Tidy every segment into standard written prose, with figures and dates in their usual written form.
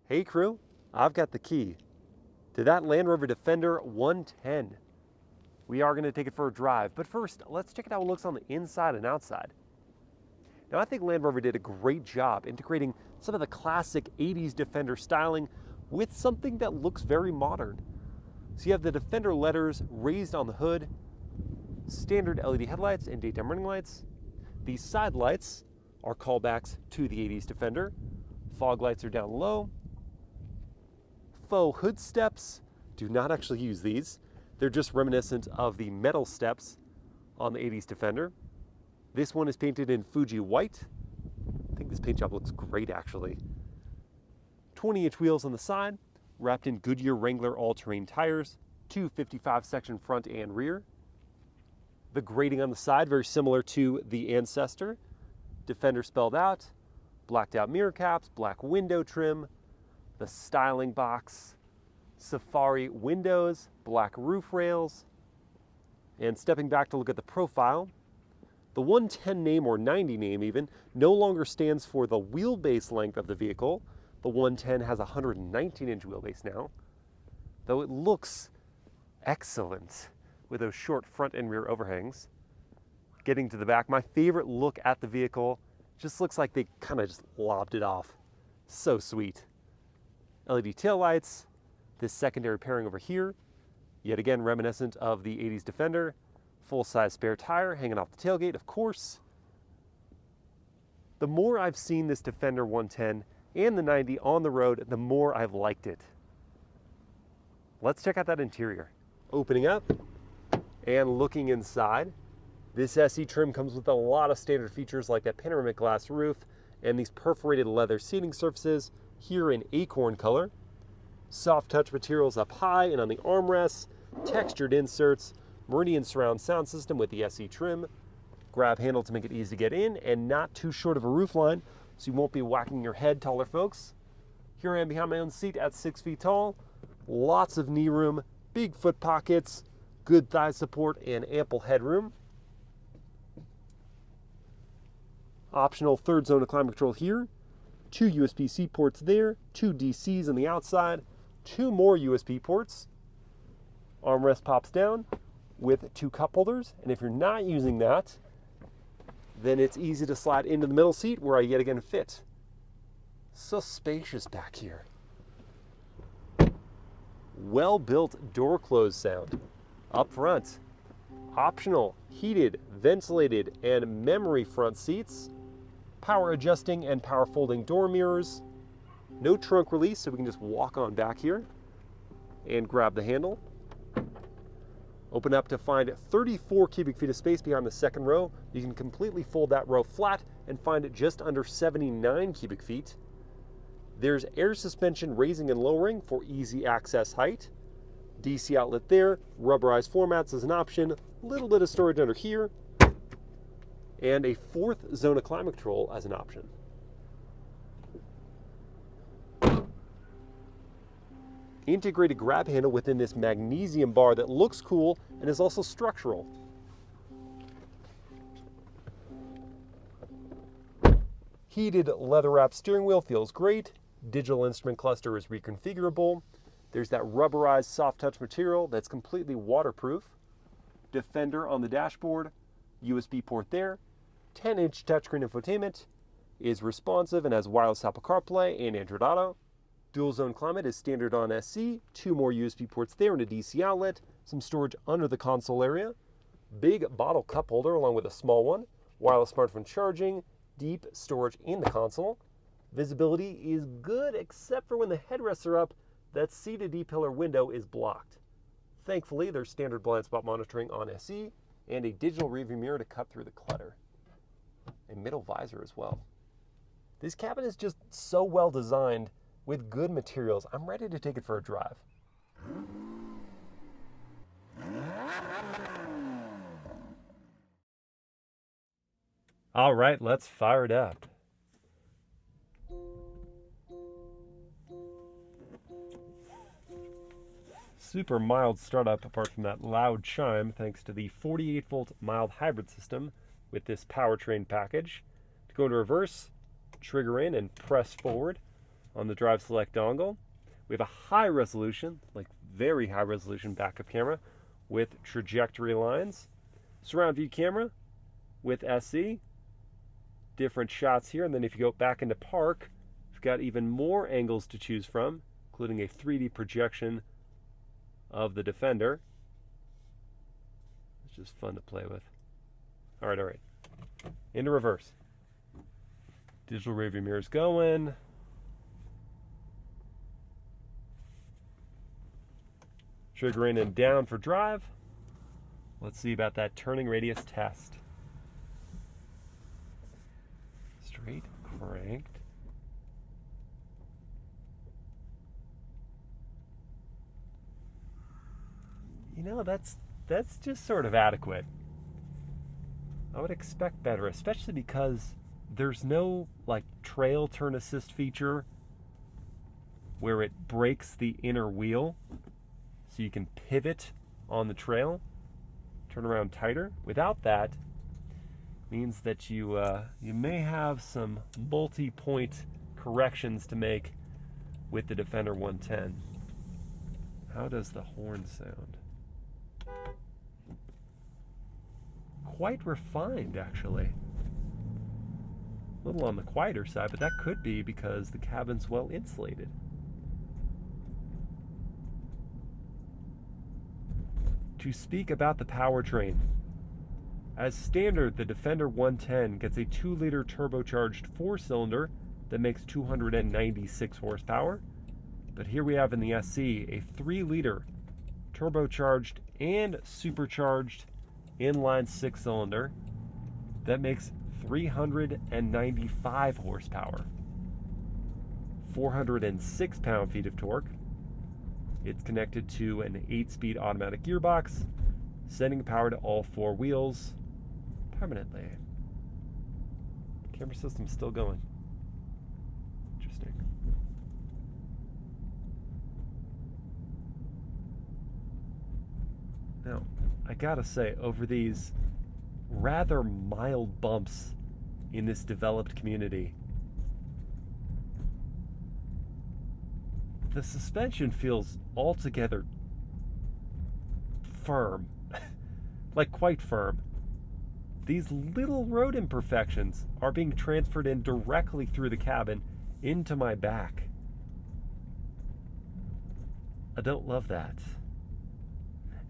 Hey crew, I've got the key to that Land Rover Defender 110. We are going to take it for a drive, but first, let's check out how it looks on the inside and outside. Now, I think Land Rover did a great job integrating some of the classic 80s Defender styling with something that looks very modern. So you have the Defender letters raised on the hood, standard LED headlights and daytime running lights. These side lights are callbacks to the 80s Defender. Fog lights are down low. Faux hood steps, do not actually use these. They're just reminiscent of the metal steps on the 80s Defender. This one is painted in Fuji white. I think this paint job looks great actually. 20-inch wheels on the side, wrapped in Goodyear Wrangler all-terrain tires, 255 section front and rear. The grading on the side, very similar to the Ancestor. Defender spelled out, blacked out mirror caps, black window trim, the styling box, Safari windows, black roof rails. And stepping back to look at the profile, the 110 name, or 90 name even, no longer stands for the wheelbase length of the vehicle. The 110 has a 119-inch wheelbase now, though it looks excellent with those short front and rear overhangs. Getting to the back, my favorite look at the vehicle, just looks like they kind of just lobbed it off. So sweet. LED taillights, this secondary pairing over here, yet again reminiscent of the 80s Defender. Full-size spare tire hanging off the tailgate, of course. The more I've seen this Defender 110 and the 90 on the road, the more I've liked it. Let's check out that interior. Opening up and looking inside, this SE trim comes with a lot of standard features like that panoramic glass roof and these perforated leather seating surfaces here in acorn color. Soft touch materials up high and on the armrests, textured inserts, Meridian surround sound system with the SE trim, grab handle to make it easy to get in and not too short of a roofline so you won't be whacking your head, taller folks. Here I am behind my own seat at 6 feet tall. Lots of knee room, big foot pockets, good thigh support and ample headroom. Optional third zone of climate control here. 2 USB-C ports there, 2 DCs on the outside, 2 more USB ports. Armrest pops down with 2 cup holders, and if you're not using that, then it's easy to slide into the middle seat where I yet again fit. So spacious back here. Well-built door close sound up front. Optional heated, ventilated, and memory front seats. Power adjusting and power folding door mirrors. No trunk release, so we can just walk on back here and grab the handle. Open up to find 34 cubic feet of space behind the second row. You can completely fold that row flat and find it just under 79 cubic feet. There's air suspension raising and lowering for easy access height. DC outlet there, rubberized floor mats as an option, little bit of storage under here, and a 4th zone of climate control as an option. Integrated grab handle within this magnesium bar that looks cool and is also structural. Heated leather wrapped steering wheel feels great. Digital instrument cluster is reconfigurable. There's that rubberized soft touch material that's completely waterproof. Defender on the dashboard, USB port there. 10-inch touchscreen infotainment, is responsive and has wireless Apple CarPlay and Android Auto. Dual zone climate is standard on SC, 2 more USB ports there and a DC outlet, some storage under the console area, big bottle cup holder along with a small one, wireless smartphone charging, deep storage in the console. Visibility is good except for when the headrests are up, that C to D pillar window is blocked. Thankfully, there's standard blind spot monitoring on SE and a digital rearview mirror to cut through the clutter. A middle visor as well. This cabin is just so well designed with good materials. I'm ready to take it for a drive. All right, let's fire it up. Super mild startup apart from that loud chime thanks to the 48-volt mild hybrid system with this powertrain package. To go into reverse, trigger in and press forward on the Drive Select dongle. We have a high resolution, like very high resolution backup camera with trajectory lines. Surround view camera with SE. Different shots here. And then if you go back into park, we've got even more angles to choose from, including a 3D projection of the Defender. It's just fun to play with. All right. Into reverse. Digital rearview mirror's going. Trigger in and down for drive. Let's see about that turning radius test. Straight cranked. You know, that's just sort of adequate. I would expect better, especially because there's no like trail turn assist feature where it breaks the inner wheel so you can pivot on the trail, turn around tighter. Without that, means that you may have some multi-point corrections to make with the Defender 110. How does the horn sound? Quite refined, actually. A little on the quieter side, but that could be because the cabin's well insulated. To speak about the powertrain. As standard, the Defender 110 gets a 2-liter turbocharged 4-cylinder that makes 296 horsepower. But here we have in the SE a 3-liter turbocharged and supercharged inline 6-cylinder that makes 395 horsepower, 406 pound-feet of torque. It's connected to an 8-speed automatic gearbox, sending power to all 4 wheels permanently. Camera system's still going. Interesting. Now, I gotta say, over these rather mild bumps in this developed community, the suspension feels altogether firm, like quite firm. These little road imperfections are being transferred in directly through the cabin into my back. I don't love that.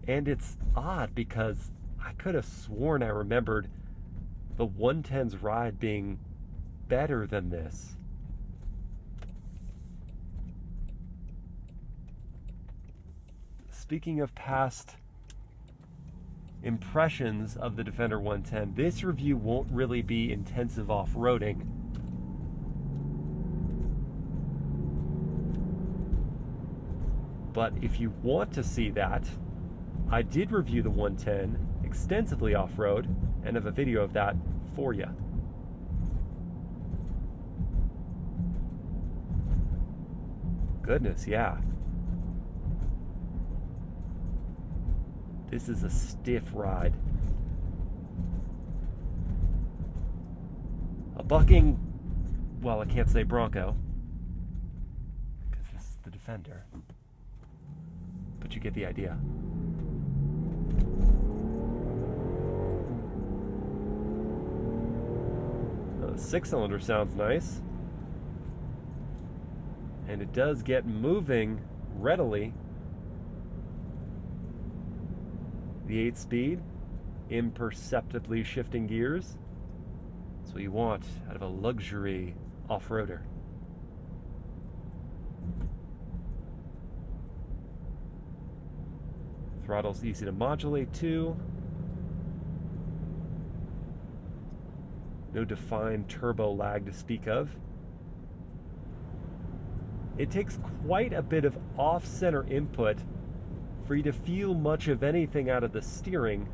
And it's odd because I could have sworn I remembered the 110's ride being better than this. Speaking of past impressions of the Defender 110, this review won't really be intensive off-roading. But if you want to see that, I did review the 110 extensively off-road and have a video of that for you. Goodness, yeah. This is a stiff ride. A bucking, well, I can't say Bronco, because this is the Defender. But you get the idea. The 6-cylinder sounds nice. And it does get moving readily. The 8-speed, imperceptibly shifting gears. That's what you want out of a luxury off-roader. Throttle's easy to modulate too. No defined turbo lag to speak of. It takes quite a bit of off-center input for you to feel much of anything out of the steering.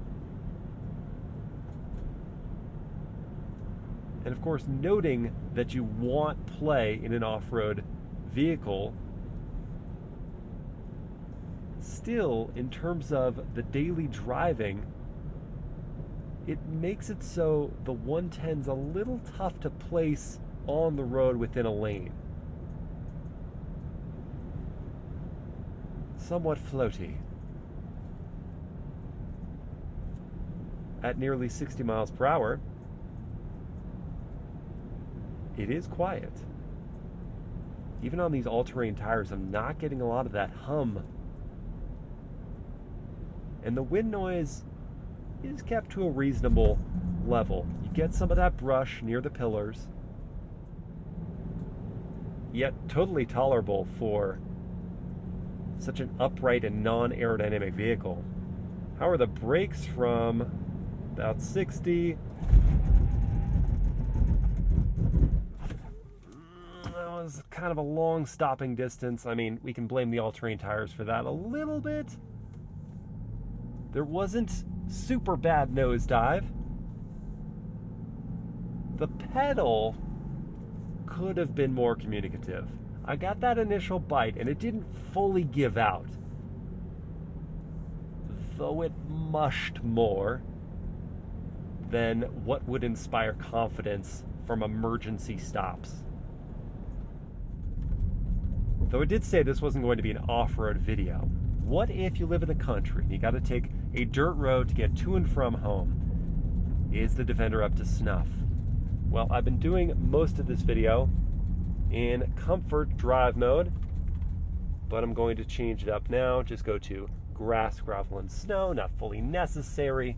And of course, noting that you want play in an off-road vehicle, still, in terms of the daily driving, it makes it so the 110's a little tough to place on the road within a lane. somewhat floaty. At nearly 60 miles per hour, it is quiet. Even on these all-terrain tires, I'm not getting a lot of that hum. And the wind noise is kept to a reasonable level. You get some of that brush near the pillars, yet totally tolerable for such an upright and non-aerodynamic vehicle. How are the brakes from about 60? That was kind of a long stopping distance. I mean, we can blame the all-terrain tires for that a little bit. There wasn't super bad nosedive. The pedal could have been more communicative. I got that initial bite and it didn't fully give out, though it mushed more than what would inspire confidence from emergency stops. Though I did say this wasn't going to be an off-road video. What if you live in the country and you got to take a dirt road to get to and from home? Is the Defender up to snuff? Well, I've been doing most of this video in comfort drive mode, but I'm going to change it up now. Just go to grass, gravel, and snow. Not fully necessary,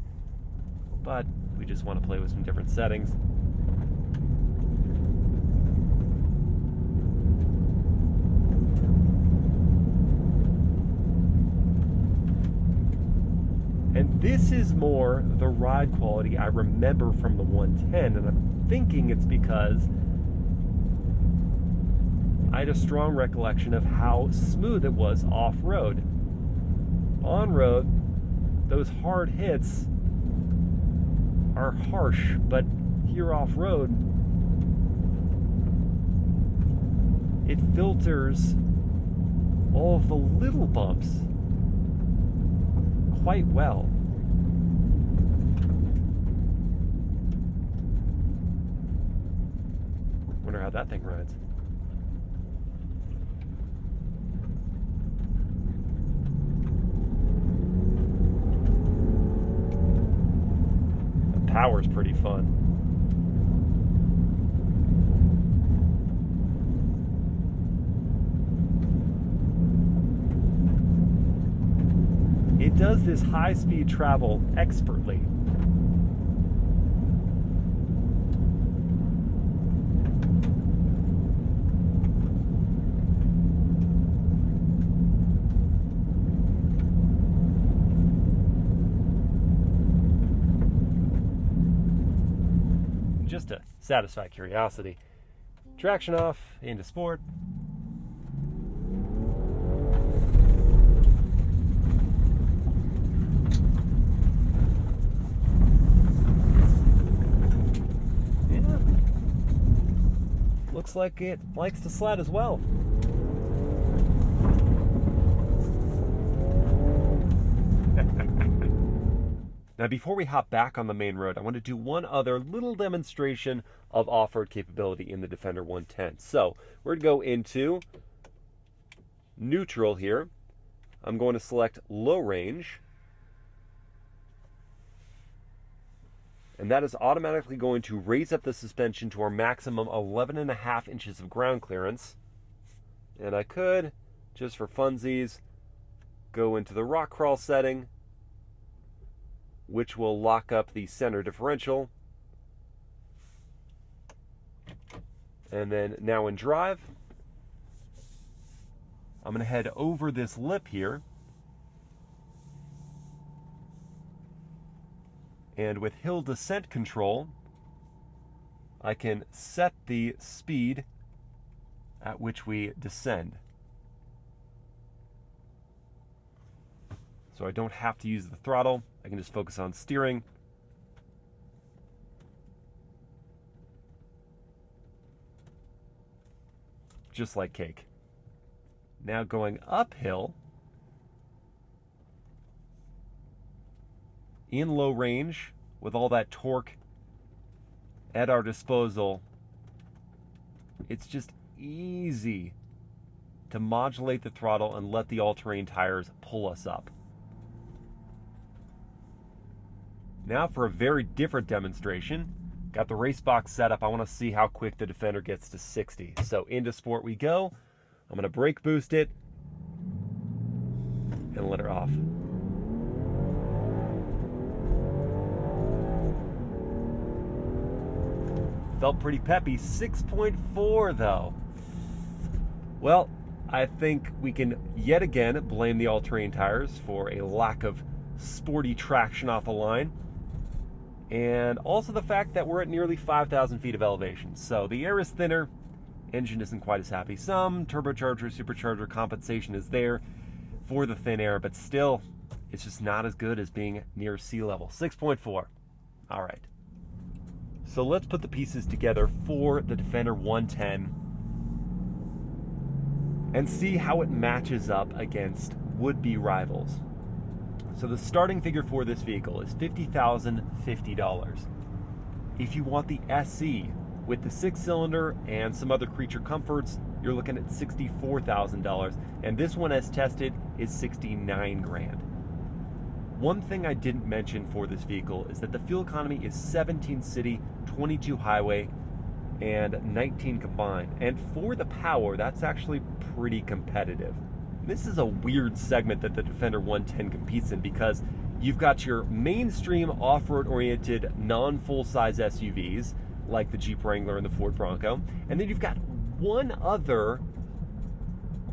but we just want to play with some different settings. And this is more the ride quality I remember from the 110, and I'm thinking it's because I had a strong recollection of how smooth it was off-road. On-road, those hard hits are harsh, but here off-road, it filters all of the little bumps quite well. Wonder how that thing rides. The power's pretty fun. It does this high-speed travel expertly. Just to satisfy curiosity. Traction off, into sport. Looks like it likes to slide as well. Now, before we hop back on the main road, I want to do one other little demonstration of off-road capability in the Defender 110. So, we're going to go into neutral here. I'm going to select low range. And that is automatically going to raise up the suspension to our maximum 11.5 inches of ground clearance. And I could, just for funsies, go into the rock crawl setting, which will lock up the center differential. And then now in drive, I'm going to head over this lip here. And with hill descent control, I can set the speed at which we descend. So I don't have to use the throttle. I can just focus on steering. Just like cake. Now going uphill, in low range, with all that torque at our disposal, it's just easy to modulate the throttle and let the all-terrain tires pull us up. Now for a very different demonstration. Got the race box set up. I want to see how quick the Defender gets to 60. So into sport we go. I'm going to brake boost it and let her off. Felt pretty peppy. 6.4 though. Well, I think we can yet again blame the all-terrain tires for a lack of sporty traction off the line. And also the fact that we're at nearly 5,000 feet of elevation. So the air is thinner, engine isn't quite as happy. Some turbocharger, supercharger compensation is there for the thin air, but still, it's just not as good as being near sea level. 6.4. All right. So let's put the pieces together for the Defender 110 and see how it matches up against would-be rivals. So the starting figure for this vehicle is $50,050. If you want the SE with the 6-cylinder and some other creature comforts, you're looking at $64,000. And this one, as tested, is $69,000. One thing I didn't mention for this vehicle is that the fuel economy is 17 city, 22 highway, and 19 combined. And for the power, that's actually pretty competitive. This is a weird segment that the Defender 110 competes in because you've got your mainstream off-road oriented non-full-size SUVs like the Jeep Wrangler and the Ford Bronco, and then you've got one other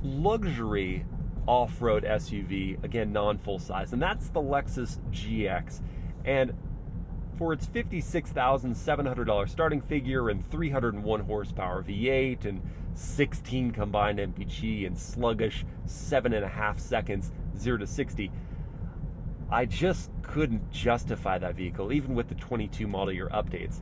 luxury off-road SUV, again non-full-size, and that's the Lexus GX. And for its $56,700 starting figure and 301 horsepower V8 and 16 combined MPG and sluggish 7.5 seconds 0 to 60, I just couldn't justify that vehicle even with the 22 model year updates.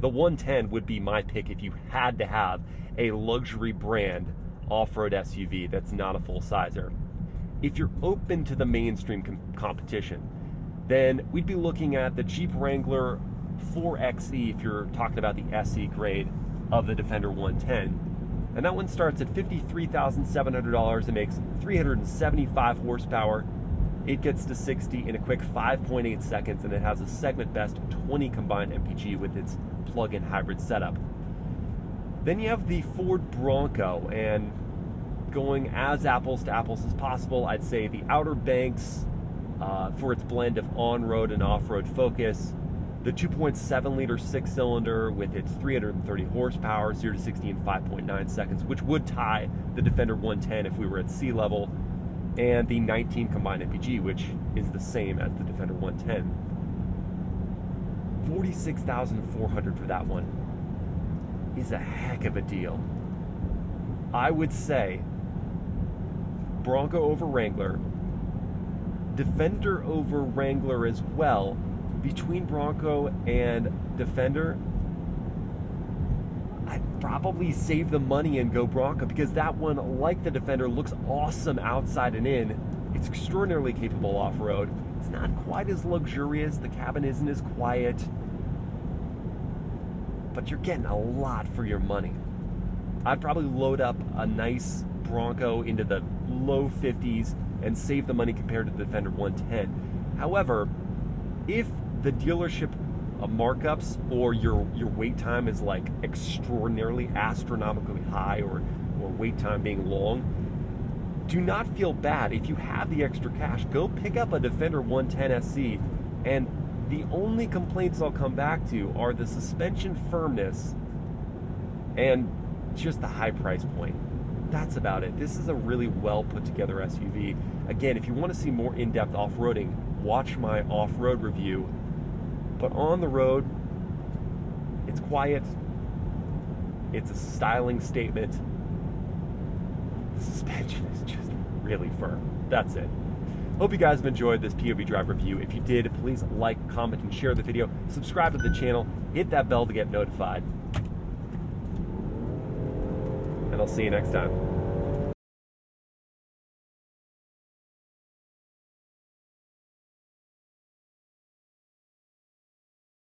The 110 would be my pick if you had to have a luxury brand off-road SUV that's not a full-sizer. If you're open to the mainstream competition, then we'd be looking at the Jeep Wrangler 4xe if you're talking about the SE grade of the Defender 110. And that one starts at $53,700. It makes 375 horsepower. It gets to 60 in a quick 5.8 seconds, and it has a segment best 20 combined MPG with its plug-in hybrid setup. Then you have the Ford Bronco, and going as apples to apples as possible, I'd say the Outer Banks for its blend of on-road and off-road focus, the 2.7 liter 6-cylinder with its 330 horsepower, 0 to 60 in 5.9 seconds, which would tie the Defender 110 if we were at sea level, and the 19 combined MPG, which is the same as the Defender 110. $46,400 for that one is a heck of a deal. I would say Bronco over Wrangler, Defender over Wrangler as well. Between Bronco and Defender, I'd probably save the money and go Bronco because that one, like the Defender, looks awesome outside and in. It's extraordinarily capable off-road. It's not quite as luxurious. The cabin isn't as quiet. But you're getting a lot for your money. I'd probably load up a nice Bronco into the low 50s and save the money compared to the Defender 110. However, if the dealership markups or your wait time is like extraordinarily astronomically high or wait time being long, do not feel bad. If you have the extra cash, go pick up a Defender 110 SC, and the only complaints I'll come back to are the suspension firmness and just the high price point. That's about it. This is a really well put together SUV. Again, if you want to see more in-depth off-roading, watch my off-road review. But on the road, it's quiet. It's a styling statement. The suspension is just really firm. That's it. Hope you guys have enjoyed this POV drive review. If you did, please like, comment, and share the video. Subscribe to the channel. Hit that bell to get notified. And I'll see you next time.